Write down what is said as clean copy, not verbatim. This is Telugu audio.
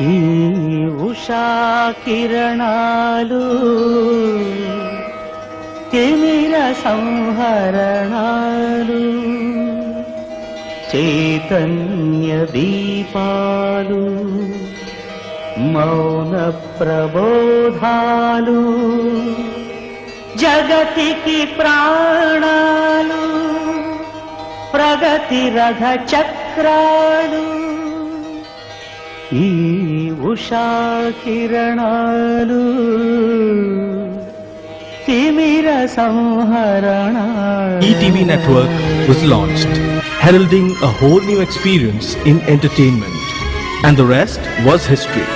ఈ ఉషా కిరణాలు తిమిర సంహరణాలు చైతన్య దీపాలు మౌన ప్రబోధాలు జగతికి ప్రాణాలు ప్రగతి రథ చక్రాలు ఈ ఉషా కిరణాలు తిమిర సంహరణాలు. ETV network was launched, heralding a whole new experience in entertainment, and the rest was history.